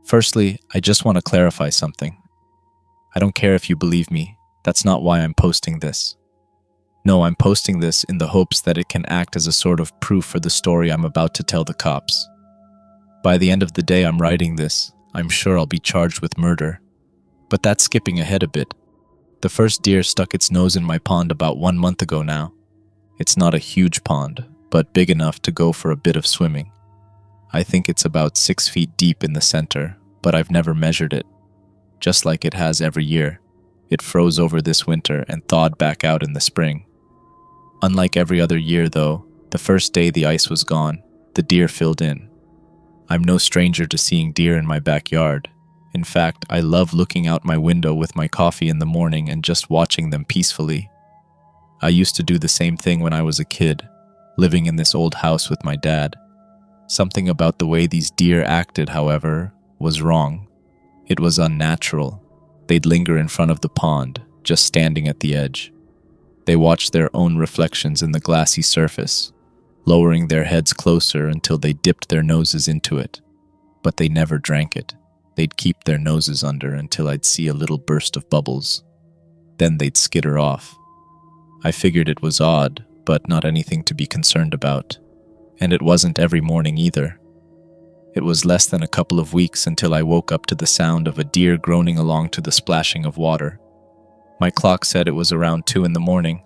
Firstly, I just want to clarify something. I don't care if you believe me. That's not why I'm posting this. No, I'm posting this in the hopes that it can act as a sort of proof for the story I'm about to tell the cops. By the end of the day I'm writing this, I'm sure I'll be charged with murder. But that's skipping ahead a bit. The first deer stuck its nose in my pond about 1 month ago now. It's not a huge pond, but big enough to go for a bit of swimming. I think it's about 6 feet deep in the center, but I've never measured it. Just like it has every year, it froze over this winter and thawed back out in the spring. Unlike every other year though, the first day the ice was gone, the deer filled in. I'm no stranger to seeing deer in my backyard. In fact, I love looking out my window with my coffee in the morning and just watching them peacefully. I used to do the same thing when I was a kid, living in this old house with my dad. Something about the way these deer acted, however, was wrong. It was unnatural. They'd linger in front of the pond, just standing at the edge. They watched their own reflections in the glassy surface, lowering their heads closer until they dipped their noses into it. But they never drank it. They'd keep their noses under until I'd see a little burst of bubbles. Then they'd skitter off. I figured it was odd, but not anything to be concerned about. And it wasn't every morning either. It was less than a couple of weeks until I woke up to the sound of a deer groaning along to the splashing of water. My clock said it was around 2 in the morning,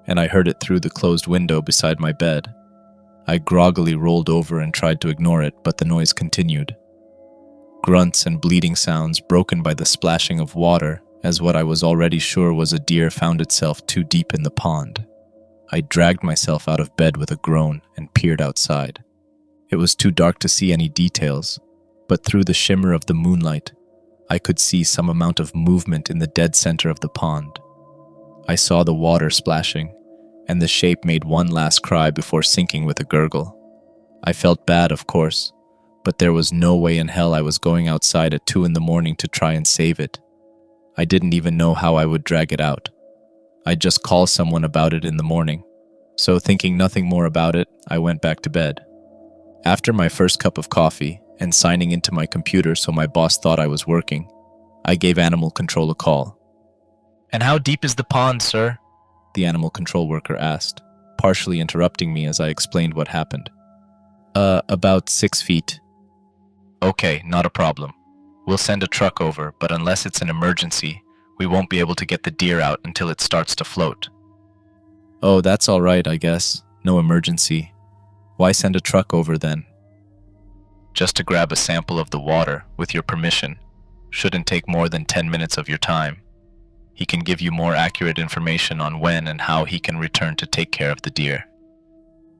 and I heard it through the closed window beside my bed. I groggily rolled over and tried to ignore it, but the noise continued. Grunts and bleating sounds broken by the splashing of water, as what I was already sure was a deer found itself too deep in the pond. I dragged myself out of bed with a groan and peered outside. It was too dark to see any details, but through the shimmer of the moonlight, I could see some amount of movement in the dead center of the pond. I saw the water splashing, and the shape made one last cry before sinking with a gurgle. I felt bad, of course, but there was no way in hell I was going outside at 2 in the morning to try and save it. I didn't even know how I would drag it out. I'd just call someone about it in the morning. So thinking nothing more about it, I went back to bed. After my first cup of coffee and signing into my computer so my boss thought I was working, I gave animal control a call. "And how deep is the pond, sir?" the animal control worker asked, partially interrupting me as I explained what happened. About 6 feet. "Okay, not a problem. We'll send a truck over, but unless it's an emergency, we won't be able to get the deer out until it starts to float." "Oh, that's all right, I guess. No emergency. Why send a truck over then?" "Just to grab a sample of the water, with your permission. Shouldn't take more than 10 minutes of your time. He can give you more accurate information on when and how he can return to take care of the deer."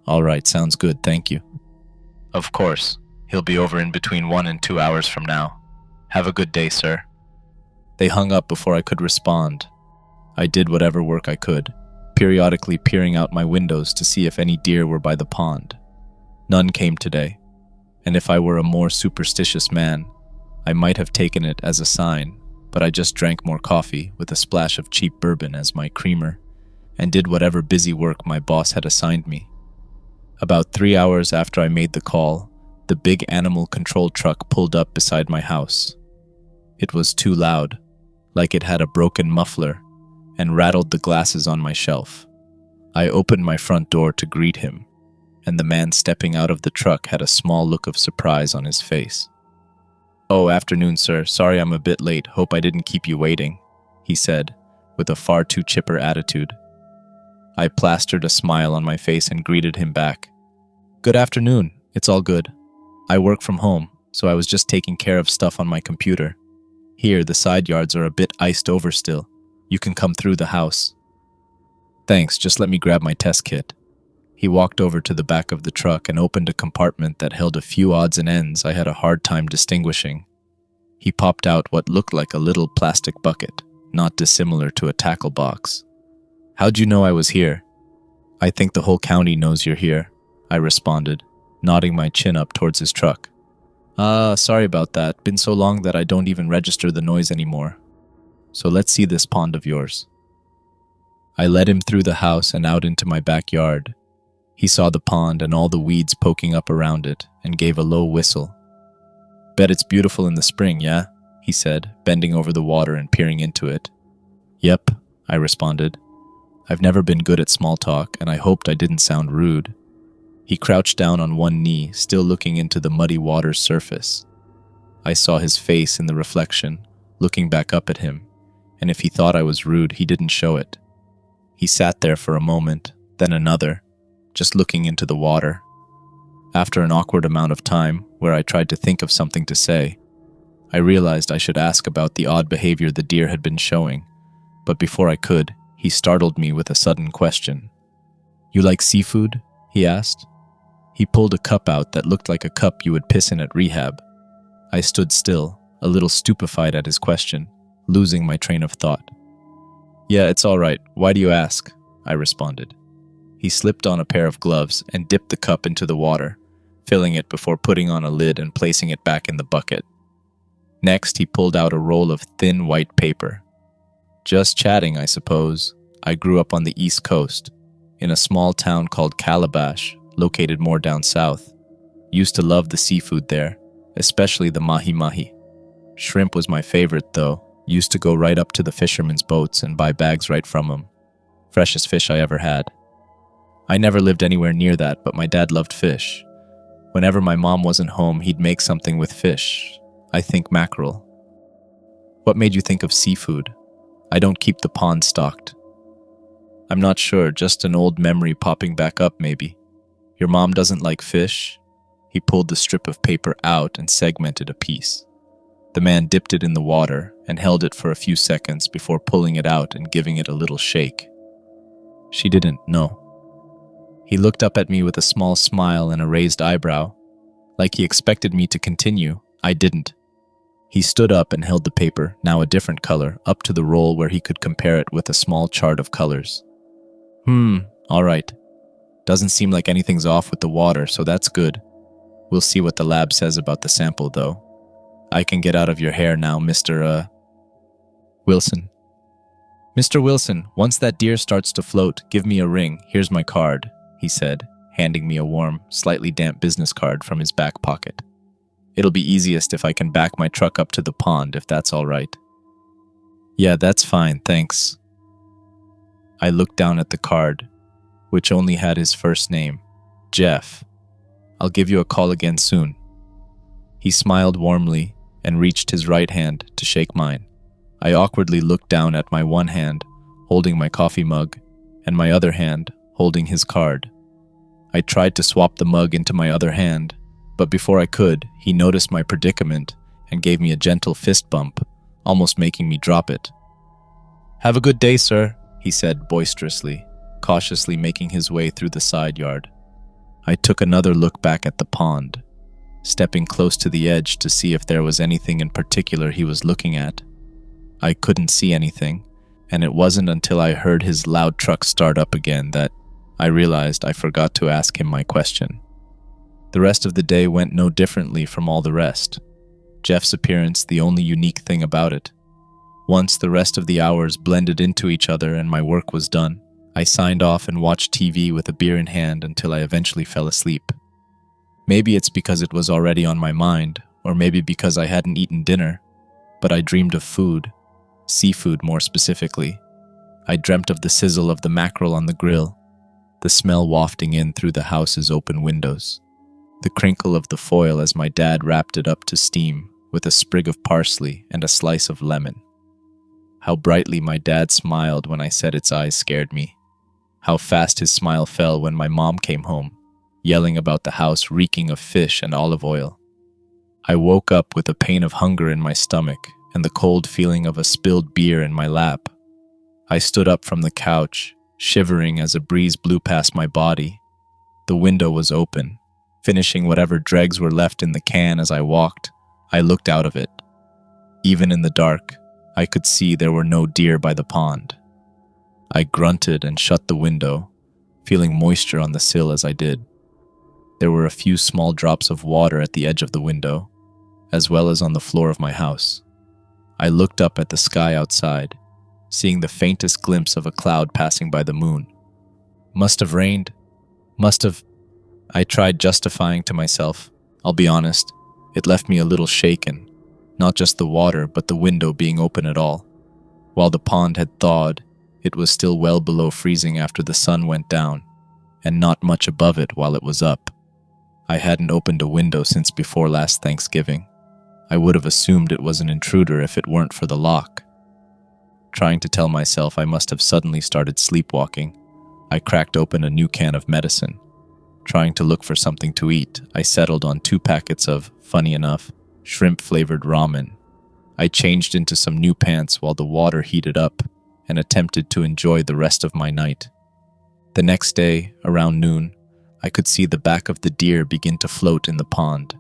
"All right, sounds good, thank you." "Of course. He'll be over in between 1 and 2 hours from now. Have a good day, sir." They hung up before I could respond. I did whatever work I could, periodically peering out my windows to see if any deer were by the pond. None came today, and if I were a more superstitious man, I might have taken it as a sign, but I just drank more coffee with a splash of cheap bourbon as my creamer, and did whatever busy work my boss had assigned me. About 3 hours after I made the call, the big animal control truck pulled up beside my house. It was too loud, like it had a broken muffler, and rattled the glasses on my shelf. I opened my front door to greet him, and the man stepping out of the truck had a small look of surprise on his face. "Oh, afternoon, sir. Sorry I'm a bit late. Hope I didn't keep you waiting," he said, with a far too chipper attitude. I plastered a smile on my face and greeted him back. "Good afternoon. It's all good. I work from home, so I was just taking care of stuff on my computer. Here, the side yards are a bit iced over still. You can come through the house." "Thanks, just let me grab my test kit." He walked over to the back of the truck and opened a compartment that held a few odds and ends I had a hard time distinguishing. He popped out what looked like a little plastic bucket, not dissimilar to a tackle box. "How'd you know I was here?" "I think the whole county knows you're here," I responded, nodding my chin up towards his truck. Sorry about that. Been so long that I don't even register the noise anymore. So let's see this pond of yours." I led him through the house and out into my backyard. He saw the pond and all the weeds poking up around it and gave a low whistle. Bet it's beautiful in the spring, yeah? He said, bending over the water and peering into it. Yep, I responded. I've never been good at small talk, and I hoped I didn't sound rude. He crouched down on one knee, still looking into the muddy water's surface. I saw his face in the reflection, looking back up at him, and if he thought I was rude, he didn't show it. He sat there for a moment, then another, just looking into the water. After an awkward amount of time, where I tried to think of something to say, I realized I should ask about the odd behavior the deer had been showing, but before I could, he startled me with a sudden question. You like seafood? He asked. He pulled a cup out that looked like a cup you would piss in at rehab. I stood still, a little stupefied at his question, losing my train of thought. Yeah, it's all right. Why do you ask? I responded. He slipped on a pair of gloves and dipped the cup into the water, filling it before putting on a lid and placing it back in the bucket. Next, he pulled out a roll of thin white paper. Just chatting, I suppose. I grew up on the East Coast, in a small town called Calabash, located more down south. Used to love the seafood there, especially the mahi-mahi. Shrimp was my favorite, though. Used to go right up to the fishermen's boats and buy bags right from them. Freshest fish I ever had. I never lived anywhere near that, but my dad loved fish. Whenever my mom wasn't home, he'd make something with fish. I think mackerel. What made you think of seafood? I don't keep the pond stocked. I'm not sure, just an old memory popping back up maybe. Your mom doesn't like fish? He pulled the strip of paper out and segmented a piece. The man dipped it in the water and held it for a few seconds before pulling it out and giving it a little shake. She didn't know. He looked up at me with a small smile and a raised eyebrow. Like he expected me to continue, I didn't. He stood up and held the paper, now a different color, up to the roll where he could compare it with a small chart of colors. All right. Doesn't seem like anything's off with the water, so that's good. We'll see what the lab says about the sample, though. I can get out of your hair now, Mr. Wilson. Mr. Wilson, once that deer starts to float, give me a ring. Here's my card, he said, handing me a warm, slightly damp business card from his back pocket. It'll be easiest if I can back my truck up to the pond, if that's all right. Yeah, that's fine, thanks. I looked down at the card, which only had his first name, Jeff. I'll give you a call again soon. He smiled warmly and reached his right hand to shake mine. I awkwardly looked down at my one hand, holding my coffee mug, and my other hand, holding his card. I tried to swap the mug into my other hand, but before I could, he noticed my predicament and gave me a gentle fist bump, almost making me drop it. Have a good day, sir, he said boisterously, cautiously making his way through the side yard. I took another look back at the pond, stepping close to the edge to see if there was anything in particular he was looking at. I couldn't see anything, and it wasn't until I heard his loud truck start up again that I realized I forgot to ask him my question. The rest of the day went no differently from all the rest. Jeff's appearance the only unique thing about it. Once the rest of the hours blended into each other and my work was done, I signed off and watched TV with a beer in hand until I eventually fell asleep. Maybe it's because it was already on my mind, or maybe because I hadn't eaten dinner, but I dreamed of food, seafood more specifically. I dreamt of the sizzle of the mackerel on the grill, the smell wafting in through the house's open windows, the crinkle of the foil as my dad wrapped it up to steam with a sprig of parsley and a slice of lemon. How brightly my dad smiled when I said its eyes scared me. How fast his smile fell when my mom came home, yelling about the house reeking of fish and olive oil. I woke up with a pain of hunger in my stomach and the cold feeling of a spilled beer in my lap. I stood up from the couch, shivering as a breeze blew past my body. The window was open. Finishing whatever dregs were left in the can as I walked, I looked out of it. Even in the dark, I could see there were no deer by the pond. I grunted and shut the window, feeling moisture on the sill as I did. There were a few small drops of water at the edge of the window, as well as on the floor of my house. I looked up at the sky outside, seeing the faintest glimpse of a cloud passing by the moon. Must have rained. I tried justifying to myself. I'll be honest, It left me a little shaken, not just the water, but the window being open at all. While the pond had thawed, it was still well below freezing after the sun went down, and not much above it while it was up. I hadn't opened a window since before last Thanksgiving. I would have assumed it was an intruder if it weren't for the lock. Trying to tell myself I must have suddenly started sleepwalking, I cracked open a new can of medicine. Trying to look for something to eat, I settled on 2 packets of, funny enough, shrimp-flavored ramen. I changed into some new pants while the water heated up and attempted to enjoy the rest of my night. The next day, around noon, I could see the back of the deer begin to float in the pond.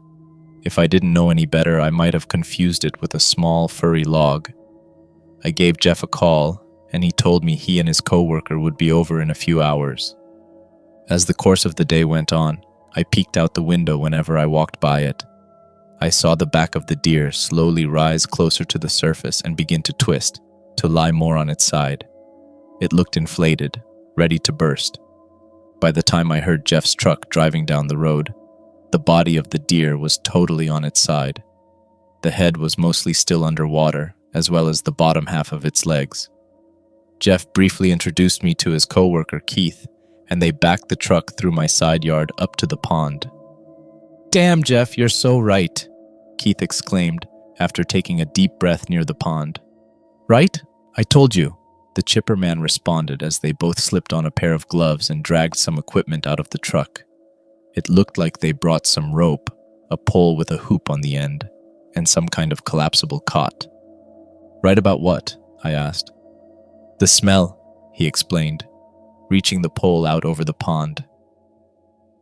If I didn't know any better, I might have confused it with a small, furry log. I gave Jeff a call, and he told me he and his coworker would be over in a few hours. As the course of the day went on, I peeked out the window whenever I walked by it. I saw the back of the deer slowly rise closer to the surface and begin to twist, to lie more on its side. It looked inflated, ready to burst. By the time I heard Jeff's truck driving down the road, the body of the deer was totally on its side. The head was mostly still underwater, as well as the bottom half of its legs. Jeff briefly introduced me to his coworker Keith, and they backed the truck through my side yard up to the pond. "Damn, Jeff, you're so right," Keith exclaimed after taking a deep breath near the pond. "Right? I told you," the chipper man responded as they both slipped on a pair of gloves and dragged some equipment out of the truck. It looked like they brought some rope, a pole with a hoop on the end, and some kind of collapsible cot. "Right about what?" I asked. "The smell," he explained, reaching the pole out over the pond.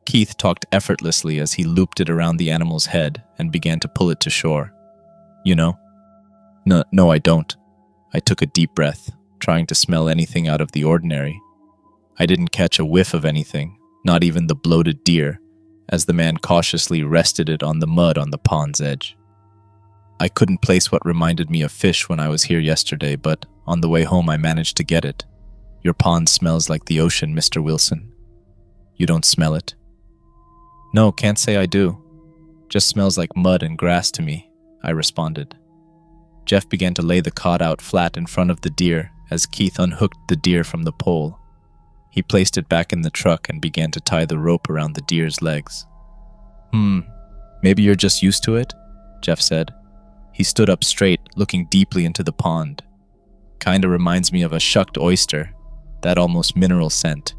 Keith talked effortlessly as he looped it around the animal's head and began to pull it to shore. "You know?" No, I don't." I took a deep breath, trying to smell anything out of the ordinary. I didn't catch a whiff of anything, not even the bloated deer, as the man cautiously rested it on the mud on the pond's edge. "I couldn't place what reminded me of fish when I was here yesterday, but on the way home I managed to get it. Your pond smells like the ocean, Mr. Wilson. You don't smell it?" "No, can't say I do. Just smells like mud and grass to me," I responded. Jeff began to lay the cot out flat in front of the deer as Keith unhooked the deer from the pole. He placed it back in the truck and began to tie the rope around the deer's legs. Maybe you're just used to it," Jeff said. He stood up straight, looking deeply into the pond. "Kinda reminds me of a shucked oyster, that almost mineral scent."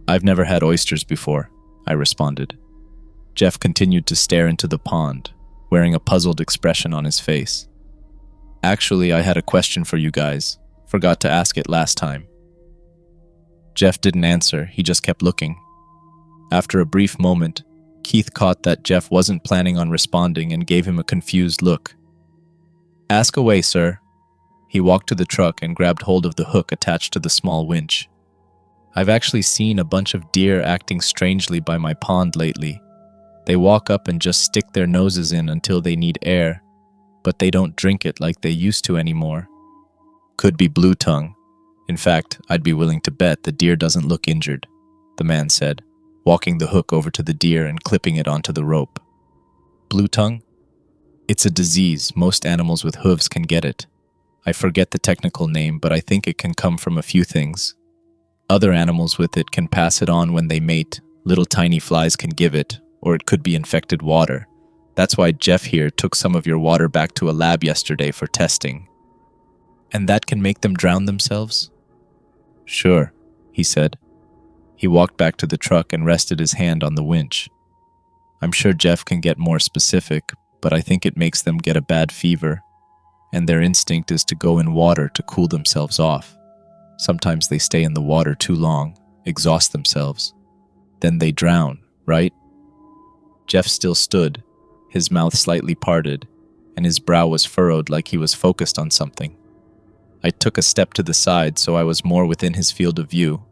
"I've never had oysters before," I responded. Jeff continued to stare into the pond, wearing a puzzled expression on his face. "Actually, I had a question for you guys. Forgot to ask it last time." Jeff didn't answer, he just kept looking. After a brief moment, Keith caught that Jeff wasn't planning on responding and gave him a confused look. "Ask away, sir." He walked to the truck and grabbed hold of the hook attached to the small winch. "I've actually seen a bunch of deer acting strangely by my pond lately. They walk up and just stick their noses in until they need air, but they don't drink it like they used to anymore. Could be blue tongue. In fact, I'd be willing to bet the deer doesn't look injured," the man said, walking the hook over to the deer and clipping it onto the rope. "Blue tongue? It's a disease. Most animals with hooves can get it. I forget the technical name, but I think it can come from a few things. Other animals with it can pass it on when they mate. Little tiny flies can give it, or it could be infected water. That's why Jeff here took some of your water back to a lab yesterday for testing." "And that can make them drown themselves?" "Sure," he said. He walked back to the truck and rested his hand on the winch. "I'm sure Jeff can get more specific, but I think it makes them get a bad fever, and their instinct is to go in water to cool themselves off. Sometimes they stay in the water too long, exhaust themselves. Then they drown, right?" Jeff still stood, his mouth slightly parted, and his brow was furrowed like he was focused on something. I took a step to the side so I was more within his field of view,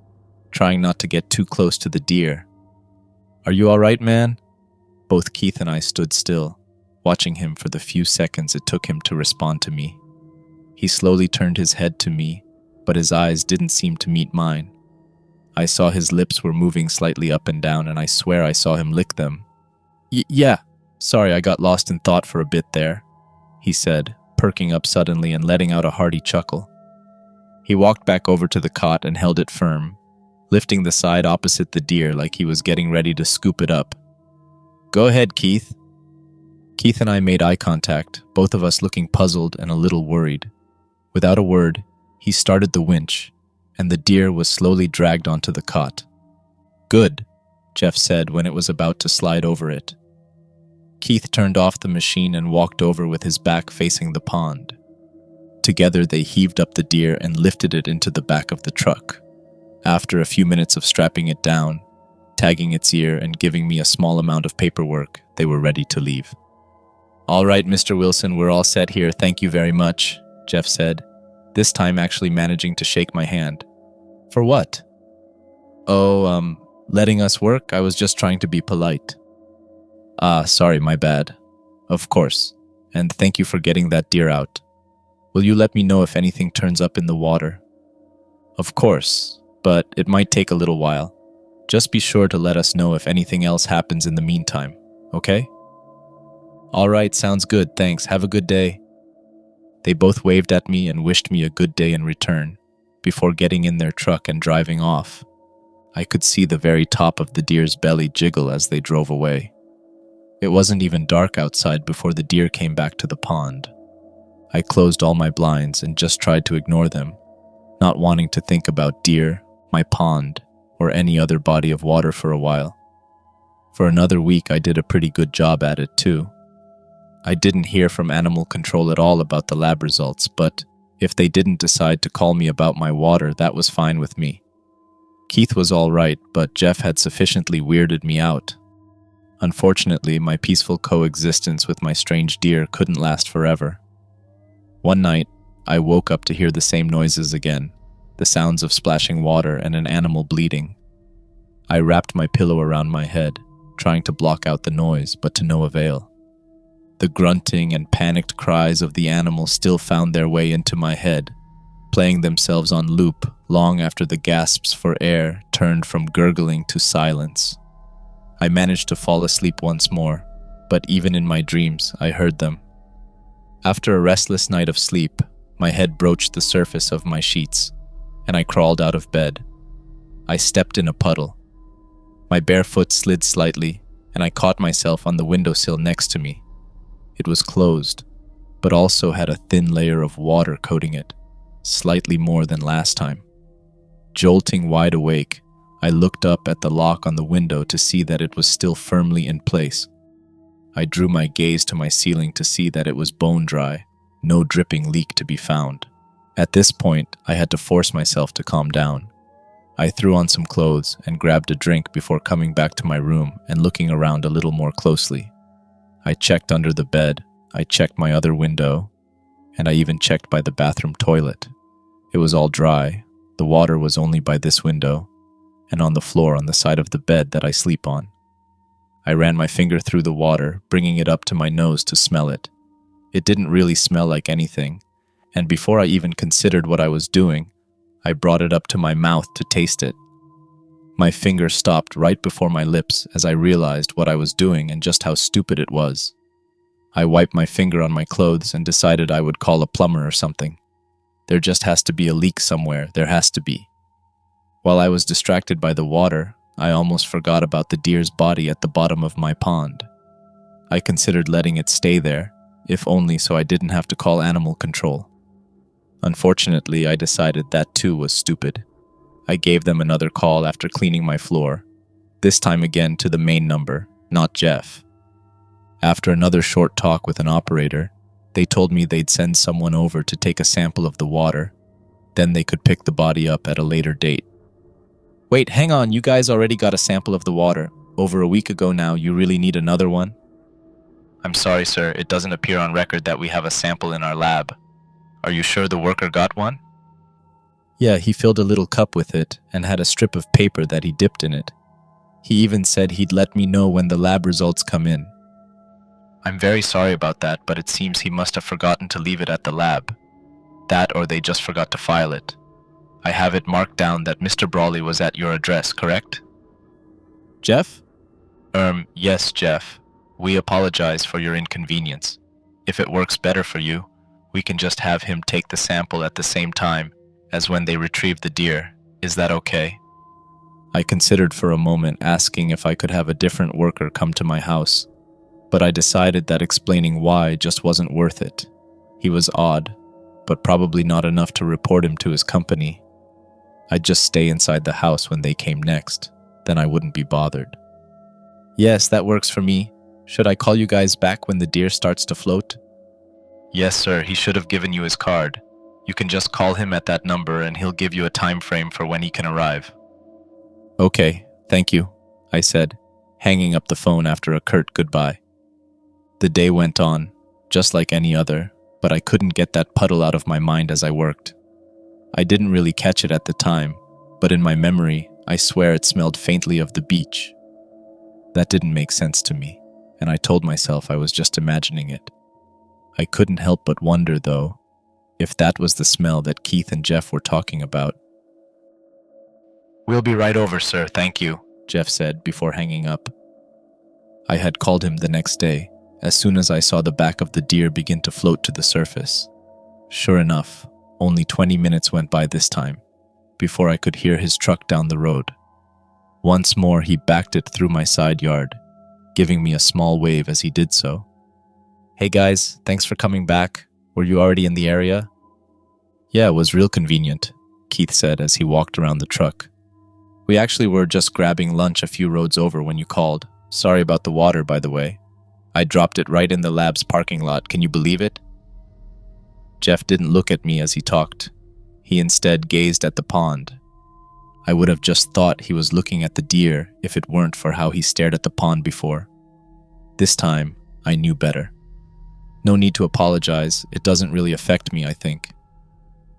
trying not to get too close to the deer. "Are you all right, man?" Both Keith and I stood still, watching him for the few seconds it took him to respond to me. He slowly turned his head to me, but his eyes didn't seem to meet mine. I saw his lips were moving slightly up and down, and I swear I saw him lick them. Yeah," Sorry, I got lost in thought for a bit there, he said, perking up suddenly and letting out a hearty chuckle. He walked back over to the cot and held it firm, lifting the side opposite the deer like he was getting ready to scoop it up. Go ahead, Keith. Keith and I made eye contact, both of us looking puzzled and a little worried. Without a word, he started the winch, and the deer was slowly dragged onto the cot. Good, Jeff said when it was about to slide over it. Keith turned off the machine and walked over with his back facing the pond. Together they heaved up the deer and lifted it into the back of the truck. After a few minutes of strapping it down, tagging its ear and giving me a small amount of paperwork, they were ready to leave. All right, Mr. Wilson, we're all set here, thank you very much, Jeff said, this time actually managing to shake my hand. For what? Oh, letting us work? I was just trying to be polite. Ah, sorry, my bad. Of course, and thank you for getting that deer out. Will you let me know if anything turns up in the water? Of course, but it might take a little while. Just be sure to let us know if anything else happens in the meantime, okay? All right, sounds good, thanks. Have a good day. They both waved at me and wished me a good day in return, before getting in their truck and driving off. I could see the very top of the deer's belly jiggle as they drove away. It wasn't even dark outside before the deer came back to the pond. I closed all my blinds and just tried to ignore them, not wanting to think about deer, my pond, or any other body of water for a while. For another week, I did a pretty good job at it too. I didn't hear from animal control at all about the lab results, but if they didn't decide to call me about my water, that was fine with me. Keith was all right, but Jeff had sufficiently weirded me out. Unfortunately, my peaceful coexistence with my strange deer couldn't last forever. One night, I woke up to hear the same noises again, the sounds of splashing water and an animal bleeding. I wrapped my pillow around my head, trying to block out the noise, but to no avail. The grunting and panicked cries of the animal still found their way into my head, playing themselves on loop long after the gasps for air turned from gurgling to silence. I managed to fall asleep once more, but even in my dreams, I heard them. After a restless night of sleep, my head broached the surface of my sheets, and I crawled out of bed. I stepped in a puddle. My bare foot slid slightly, and I caught myself on the windowsill next to me. It was closed, but also had a thin layer of water coating it, slightly more than last time. Jolting wide awake, I looked up at the lock on the window to see that it was still firmly in place. I drew my gaze to my ceiling to see that it was bone dry, no dripping leak to be found. At this point, I had to force myself to calm down. I threw on some clothes and grabbed a drink before coming back to my room and looking around a little more closely. I checked under the bed, I checked my other window, and I even checked by the bathroom toilet. It was all dry. The water was only by this window, and on the floor on the side of the bed that I sleep on. I ran my finger through the water, bringing it up to my nose to smell it. It didn't really smell like anything, and before I even considered what I was doing, I brought it up to my mouth to taste it. My finger stopped right before my lips as I realized what I was doing and just how stupid it was. I wiped my finger on my clothes and decided I would call a plumber or something. There just has to be a leak somewhere, there has to be. While I was distracted by the water, I almost forgot about the deer's body at the bottom of my pond. I considered letting it stay there, if only so I didn't have to call animal control. Unfortunately, I decided that too was stupid. I gave them another call after cleaning my floor, this time again to the main number, not Jeff. After another short talk with an operator, they told me they'd send someone over to take a sample of the water, then they could pick the body up at a later date. Wait, hang on, you guys already got a sample of the water. Over a week ago now, you really need another one? I'm sorry, sir, it doesn't appear on record that we have a sample in our lab. Are you sure the worker got one? Yeah, he filled a little cup with it and had a strip of paper that he dipped in it. He even said he'd let me know when the lab results come in. I'm very sorry about that, but it seems he must have forgotten to leave it at the lab. That or they just forgot to file it. I have it marked down that Mr. Brawley was at your address, correct? Jeff? Yes, Jeff. We apologize for your inconvenience. If it works better for you, we can just have him take the sample at the same time as when they retrieve the deer. Is that okay? I considered for a moment asking if I could have a different worker come to my house, but I decided that explaining why just wasn't worth it. He was odd, but probably not enough to report him to his company. I'd just stay inside the house when they came next, then I wouldn't be bothered. Yes, that works for me. Should I call you guys back when the deer starts to float? Yes, sir, he should have given you his card. You can just call him at that number and he'll give you a time frame for when he can arrive. Okay, thank you, I said, hanging up the phone after a curt goodbye. The day went on, just like any other, but I couldn't get that puddle out of my mind as I worked. I didn't really catch it at the time, but in my memory, I swear it smelled faintly of the beach. That didn't make sense to me, and I told myself I was just imagining it. I couldn't help but wonder, though, if that was the smell that Keith and Jeff were talking about. We'll be right over, sir, thank you, Jeff said before hanging up. I had called him the next day, as soon as I saw the back of the deer begin to float to the surface. Sure enough, only 20 minutes went by this time, before I could hear his truck down the road. Once more he backed it through my side yard, giving me a small wave as he did so. Hey guys, thanks for coming back. Were you already in the area? Yeah, it was real convenient, Keith said as he walked around the truck. We actually were just grabbing lunch a few roads over when you called. Sorry about the water, by the way. I dropped it right in the lab's parking lot, can you believe it? Jeff didn't look at me as he talked. He instead gazed at the pond. I would have just thought he was looking at the deer if it weren't for how he stared at the pond before. This time, I knew better. No need to apologize, it doesn't really affect me, I think.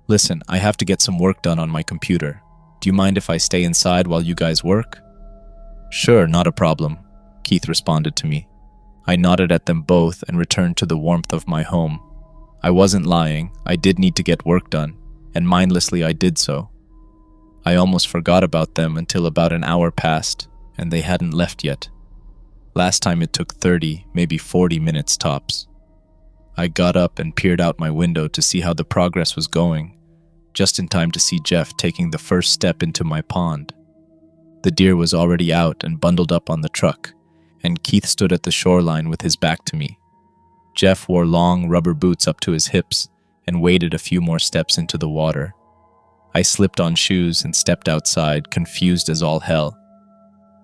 Listen, I have to get some work done on my computer. Do you mind if I stay inside while you guys work? Sure, not a problem, Keith responded to me. I nodded at them both and returned to the warmth of my home. I wasn't lying, I did need to get work done, and mindlessly I did so. I almost forgot about them until about an hour passed, and they hadn't left yet. Last time it took 30, maybe 40 minutes tops. I got up and peered out my window to see how the progress was going, just in time to see Jeff taking the first step into my pond. The deer was already out and bundled up on the truck, and Keith stood at the shoreline with his back to me. Jeff wore long rubber boots up to his hips and waded a few more steps into the water. I slipped on shoes and stepped outside, confused as all hell.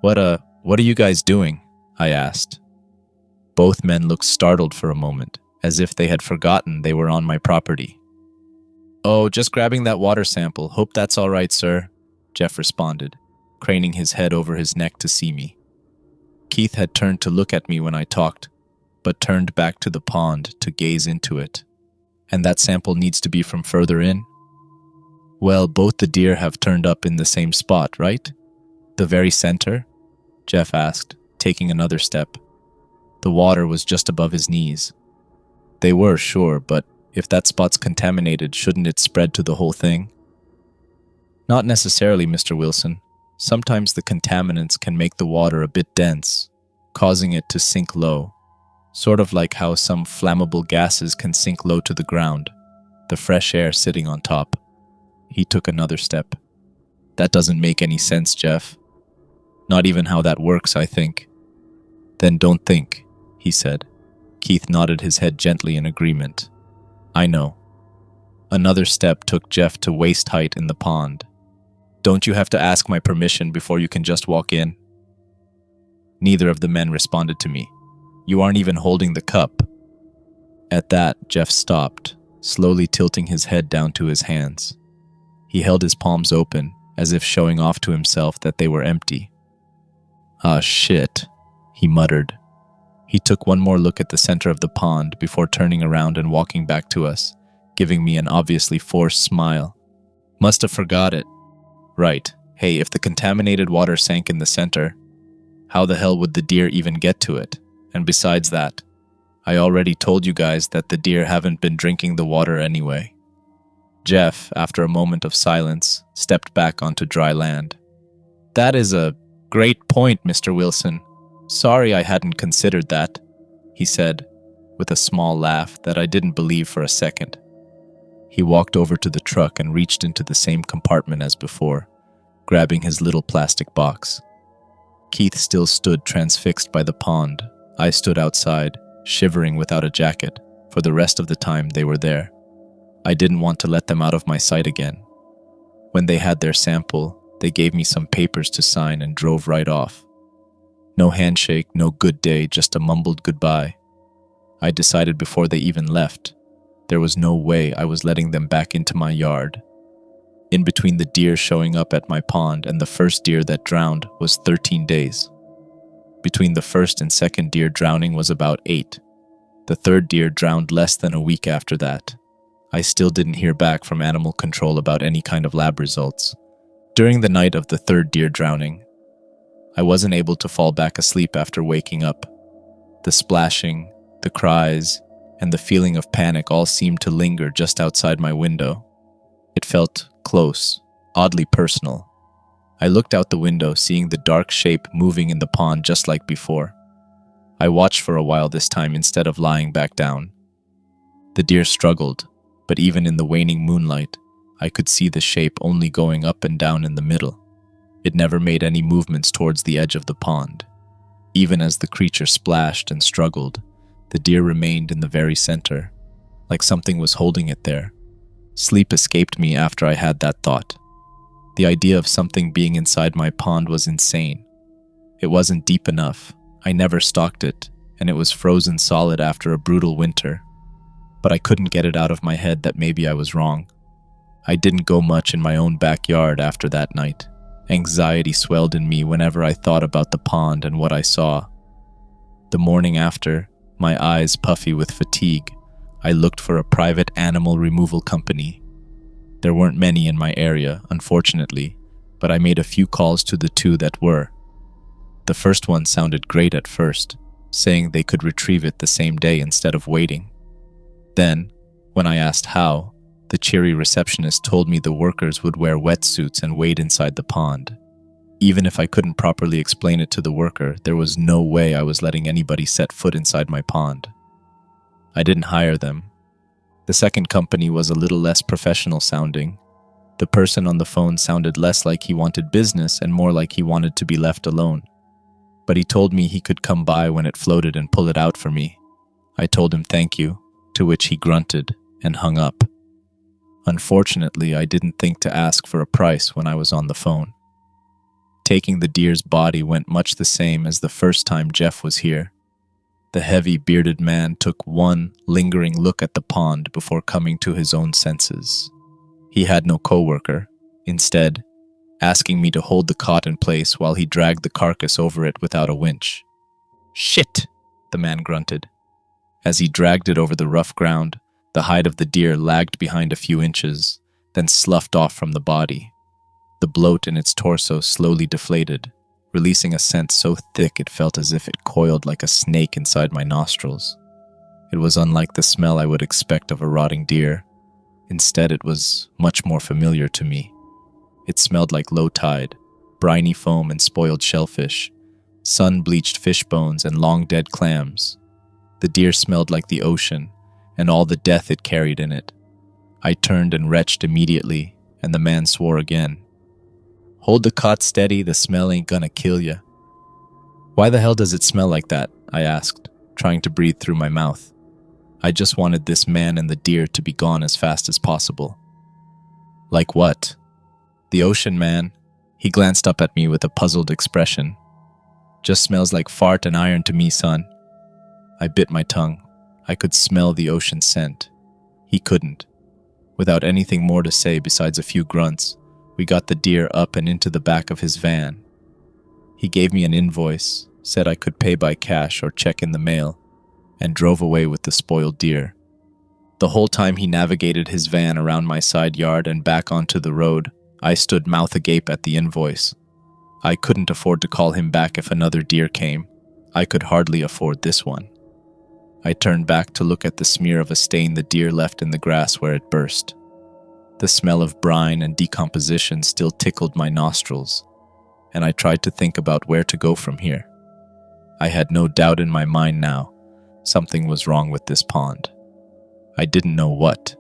What are you guys doing? I asked. Both men looked startled for a moment, as if they had forgotten they were on my property. Oh, just grabbing that water sample. Hope that's all right, sir, Jeff responded, craning his head over his neck to see me. Keith had turned to look at me when I talked, but turned back to the pond to gaze into it. And that sample needs to be from further in? Well, both the deer have turned up in the same spot, right? The very center? Jeff asked, taking another step. The water was just above his knees. They were, sure, but if that spot's contaminated, shouldn't it spread to the whole thing? Not necessarily, Mr. Wilson. Sometimes the contaminants can make the water a bit dense, causing it to sink low. Sort of like how some flammable gases can sink low to the ground, the fresh air sitting on top. He took another step. That doesn't make any sense, Jeff. Not even how that works, I think. Then don't think, he said. Keith nodded his head gently in agreement. I know. Another step took Jeff to waist height in the pond. Don't you have to ask my permission before you can just walk in? Neither of the men responded to me. You aren't even holding the cup. At that, Jeff stopped, slowly tilting his head down to his hands. He held his palms open, as if showing off to himself that they were empty. Ah, shit, he muttered. He took one more look at the center of the pond before turning around and walking back to us, giving me an obviously forced smile. Must have forgot it. Right. Hey, if the contaminated water sank in the center, how the hell would the deer even get to it? And besides that, I already told you guys that the deer haven't been drinking the water anyway. Jeff, after a moment of silence, stepped back onto dry land. That is a great point, Mr. Wilson. Sorry I hadn't considered that. he said, with a small laugh that I didn't believe for a second. He walked over to the truck and reached into the same compartment as before, grabbing his little plastic box. Keith still stood transfixed by the pond. I stood outside, shivering without a jacket, for the rest of the time they were there. I didn't want to let them out of my sight again. When they had their sample, they gave me some papers to sign and drove right off. No handshake, no good day, just a mumbled goodbye. I decided before they even left, there was no way I was letting them back into my yard. In between the deer showing up at my pond and the first deer that drowned was 13 days. Between the first and second deer drowning was about 8. The third deer drowned less than a week after that. I still didn't hear back from animal control about any kind of lab results. During the night of the third deer drowning, I wasn't able to fall back asleep after waking up. The splashing, the cries, and the feeling of panic all seemed to linger just outside my window. It felt close, oddly personal. I looked out the window, seeing the dark shape moving in the pond just like before. I watched for a while this time instead of lying back down. The deer struggled, but even in the waning moonlight, I could see the shape only going up and down in the middle. It never made any movements towards the edge of the pond. Even as the creature splashed and struggled, the deer remained in the very center, like something was holding it there. Sleep escaped me after I had that thought. The idea of something being inside my pond was insane. It wasn't deep enough. I never stocked it, and it was frozen solid after a brutal winter. But I couldn't get it out of my head that maybe I was wrong. I didn't go much in my own backyard after that night. Anxiety swelled in me whenever I thought about the pond and what I saw. The morning after, my eyes puffy with fatigue, I looked for a private animal removal company. There weren't many in my area, unfortunately, but I made a few calls to the 2 that were. The first one sounded great at first, saying they could retrieve it the same day instead of waiting. Then, when I asked how, the cheery receptionist told me the workers would wear wetsuits and wade inside the pond. Even if I couldn't properly explain it to the worker, there was no way I was letting anybody set foot inside my pond. I didn't hire them. The second company was a little less professional sounding. The person on the phone sounded less like he wanted business and more like he wanted to be left alone. But he told me he could come by when it floated and pull it out for me. I told him thank you, to which he grunted and hung up. Unfortunately, I didn't think to ask for a price when I was on the phone. Taking the deer's body went much the same as the first time Jeff was here. The heavy, bearded man took one lingering look at the pond before coming to his own senses. He had no coworker, instead, asking me to hold the cot in place while he dragged the carcass over it without a winch. "Shit!" the man grunted. As he dragged it over the rough ground, the hide of the deer lagged behind a few inches, then sloughed off from the body. The bloat in its torso slowly deflated, releasing a scent so thick it felt as if it coiled like a snake inside my nostrils. It was unlike the smell I would expect of a rotting deer. Instead, it was much more familiar to me. It smelled like low tide, briny foam and spoiled shellfish, sun-bleached fish bones and long-dead clams. The deer smelled like the ocean, and all the death it carried in it. I turned and retched immediately, and the man swore again. "Hold the cot steady, the smell ain't gonna kill ya." "Why the hell does it smell like that?" I asked, trying to breathe through my mouth. I just wanted this man and the deer to be gone as fast as possible. "Like what?" "The ocean, man." He glanced up at me with a puzzled expression. "Just smells like fart and iron to me, son." I bit my tongue. I could smell the ocean scent. He couldn't. Without anything more to say besides a few grunts, we got the deer up and into the back of his van. He gave me an invoice, said I could pay by cash or check in the mail, and drove away with the spoiled deer. The whole time he navigated his van around my side yard and back onto the road, I stood mouth agape at the invoice. I couldn't afford to call him back if another deer came. I could hardly afford this one. I turned back to look at the smear of a stain the deer left in the grass where it burst. The smell of brine and decomposition still tickled my nostrils, and I tried to think about where to go from here. I had no doubt in my mind now. Something was wrong with this pond. I didn't know what,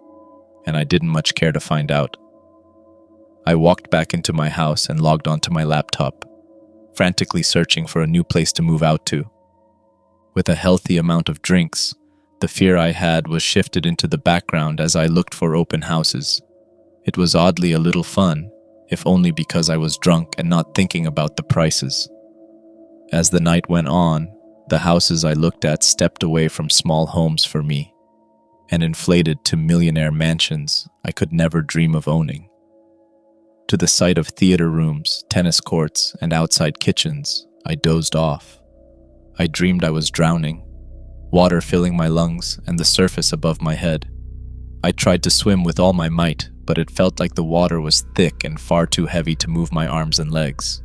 and I didn't much care to find out. I walked back into my house and logged onto my laptop, frantically searching for a new place to move out to. With a healthy amount of drinks, the fear I had was shifted into the background as I looked for open houses. It was oddly a little fun, if only because I was drunk and not thinking about the prices. As the night went on, the houses I looked at stepped away from small homes for me and inflated to millionaire mansions I could never dream of owning. To the sight of theater rooms, tennis courts, and outside kitchens, I dozed off. I dreamed I was drowning, water filling my lungs and the surface above my head. I tried to swim with all my might, but it felt like the water was thick and far too heavy to move my arms and legs.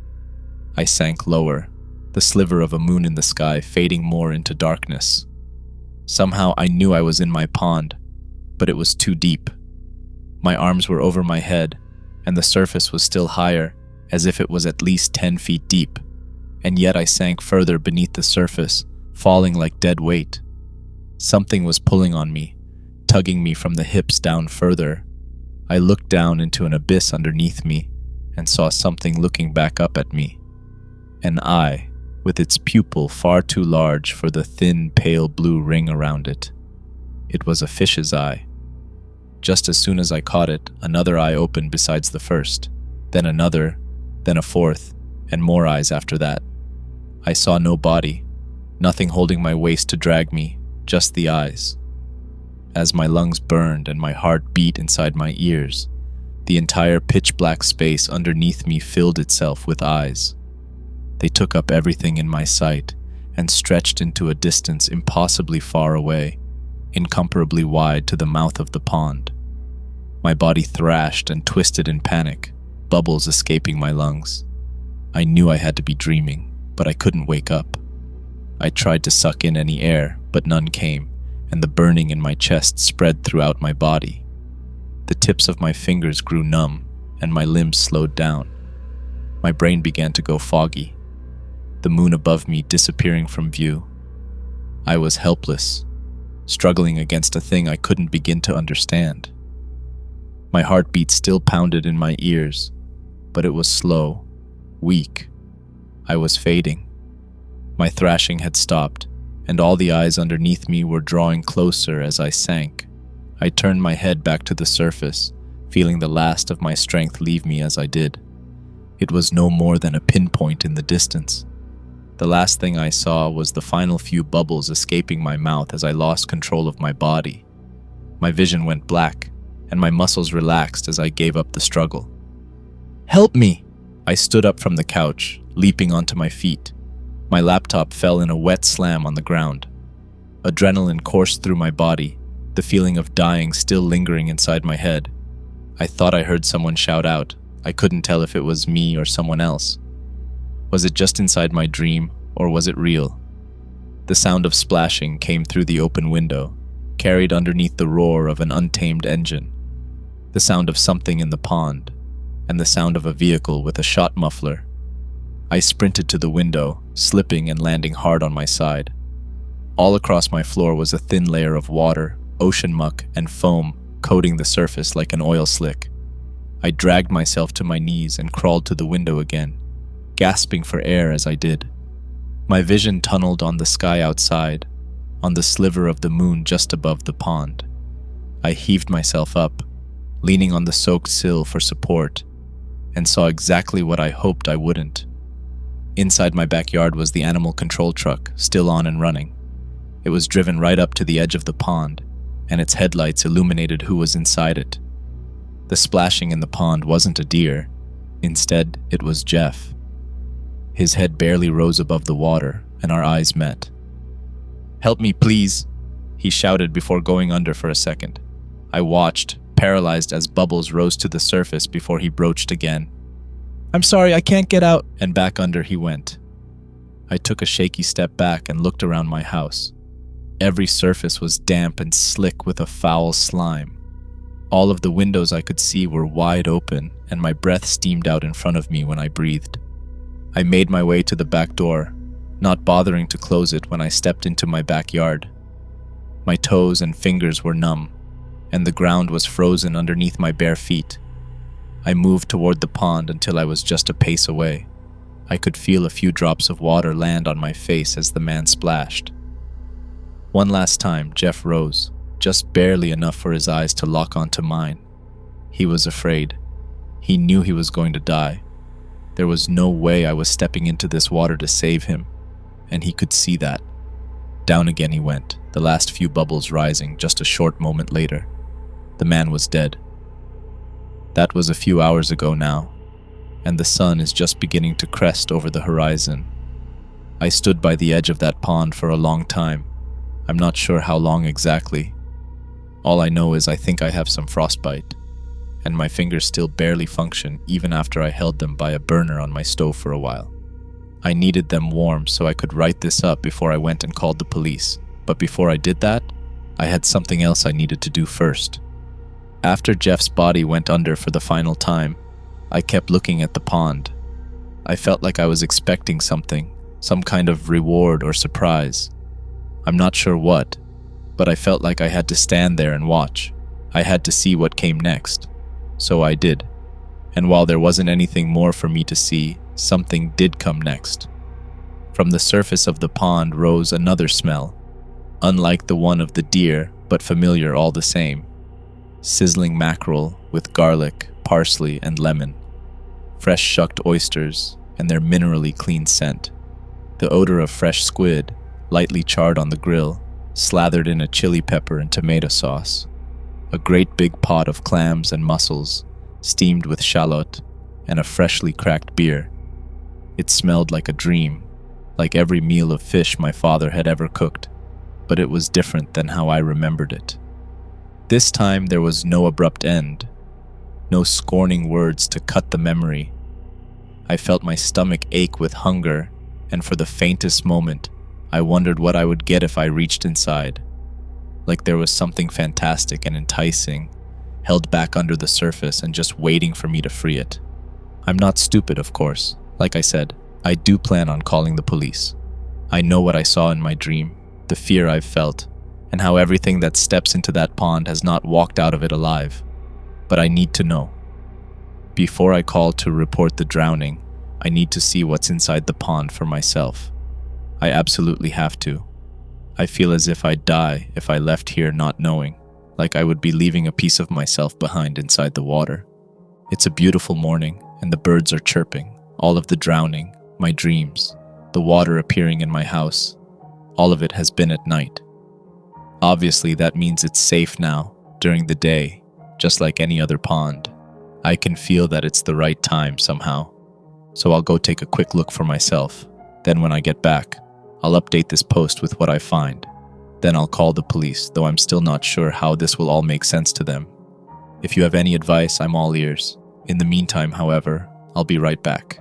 I sank lower, the sliver of a moon in the sky fading more into darkness. Somehow I knew I was in my pond, but it was too deep. My arms were over my head, and the surface was still higher, as if it was at least 10 feet deep. And yet I sank further beneath the surface, falling like dead weight. Something was pulling on me, tugging me from the hips down further. I looked down into an abyss underneath me and saw something looking back up at me. An eye, with its pupil far too large for the thin, pale blue ring around it. It was a fish's eye. Just as soon as I caught it, another eye opened besides the first, then another, then a fourth, and more eyes after that. I saw no body, nothing holding my waist to drag me, just the eyes. As my lungs burned and my heart beat inside my ears, the entire pitch-black space underneath me filled itself with eyes. They took up everything in my sight and stretched into a distance impossibly far away, incomparably wide to the mouth of the pond. My body thrashed and twisted in panic, bubbles escaping my lungs. I knew I had to be dreaming, but I couldn't wake up. I tried to suck in any air, but none came, and the burning in my chest spread throughout my body. The tips of my fingers grew numb, and my limbs slowed down. My brain began to go foggy, the moon above me disappearing from view. I was helpless, struggling against a thing I couldn't begin to understand. My heartbeat still pounded in my ears, but it was slow, weak. I was fading. My thrashing had stopped, and all the eyes underneath me were drawing closer as I sank. I turned my head back to the surface, feeling the last of my strength leave me as I did. It was no more than a pinpoint in the distance. The last thing I saw was the final few bubbles escaping my mouth as I lost control of my body. My vision went black, and my muscles relaxed as I gave up the struggle. "Help me!" I stood up from the couch, leaping onto my feet. My laptop fell in a wet slam on the ground. Adrenaline coursed through my body, the feeling of dying still lingering inside my head. I thought I heard someone shout out. I couldn't tell if it was me or someone else. Was it just inside my dream, or was it real? The sound of splashing came through the open window, carried underneath the roar of an untamed engine. The sound of something in the pond, and the sound of a vehicle with a shot muffler. I sprinted to the window, slipping and landing hard on my side. All across my floor was a thin layer of water, ocean muck, and foam coating the surface like an oil slick. I dragged myself to my knees and crawled to the window again, gasping for air as I did. My vision tunneled on the sky outside, on the sliver of the moon just above the pond. I heaved myself up, leaning on the soaked sill for support, and saw exactly what I hoped I wouldn't. Inside my backyard was the animal control truck, still on and running. It was driven right up to the edge of the pond, and its headlights illuminated who was inside it. The splashing in the pond wasn't a deer. Instead, it was Jeff. His head barely rose above the water, and our eyes met. "Help me, please," he shouted before going under for a second. I watched, paralyzed as bubbles rose to the surface before he broached again. "I'm sorry, I can't get out," and back under he went. I took a shaky step back and looked around my house. Every surface was damp and slick with a foul slime. All of the windows I could see were wide open, and my breath steamed out in front of me when I breathed. I made my way to the back door, not bothering to close it when I stepped into my backyard. My toes and fingers were numb, and the ground was frozen underneath my bare feet. I moved toward the pond until I was just a pace away. I could feel a few drops of water land on my face as the man splashed. One last time, Jeff rose, just barely enough for his eyes to lock onto mine. He was afraid. He knew he was going to die. There was no way I was stepping into this water to save him, and he could see that. Down again he went, the last few bubbles rising just a short moment later. The man was dead. That was a few hours ago now, and the sun is just beginning to crest over the horizon. I stood by the edge of that pond for a long time. I'm not sure how long exactly. All I know is I think I have some frostbite, and my fingers still barely function even after I held them by a burner on my stove for a while. I needed them warm so I could write this up before I went and called the police. But before I did that, I had something else I needed to do first. After Jeff's body went under for the final time, I kept looking at the pond. I felt like I was expecting something, some kind of reward or surprise. I'm not sure what, but I felt like I had to stand there and watch. I had to see what came next. So I did. And while there wasn't anything more for me to see, something did come next. From the surface of the pond rose another smell, unlike the one of the deer, but familiar all the same. Sizzling mackerel with garlic, parsley, and lemon. Fresh shucked oysters and their minerally clean scent. The odor of fresh squid, lightly charred on the grill, slathered in a chili pepper and tomato sauce. A great big pot of clams and mussels, steamed with shallot, and a freshly cracked beer. It smelled like a dream, like every meal of fish my father had ever cooked, but it was different than how I remembered it. This time there was no abrupt end, no scorning words to cut the memory. I felt my stomach ache with hunger, and for the faintest moment, I wondered what I would get if I reached inside. Like there was something fantastic and enticing, held back under the surface and just waiting for me to free it. I'm not stupid, of course. Like I said, I do plan on calling the police. I know what I saw in my dream, the fear I've felt, and how everything that steps into that pond has not walked out of it alive. But I need to know. Before I call to report the drowning, I need to see what's inside the pond for myself. I absolutely have to. I feel as if I'd die if I left here not knowing, like I would be leaving a piece of myself behind inside the water. It's a beautiful morning, and the birds are chirping. All of the drowning, my dreams, the water appearing in my house, all of it has been at night. Obviously, that means it's safe now, during the day, just like any other pond. I can feel that it's the right time somehow. So I'll go take a quick look for myself. Then when I get back, I'll update this post with what I find. Then I'll call the police, though I'm still not sure how this will all make sense to them. If you have any advice, I'm all ears. In the meantime, however, I'll be right back.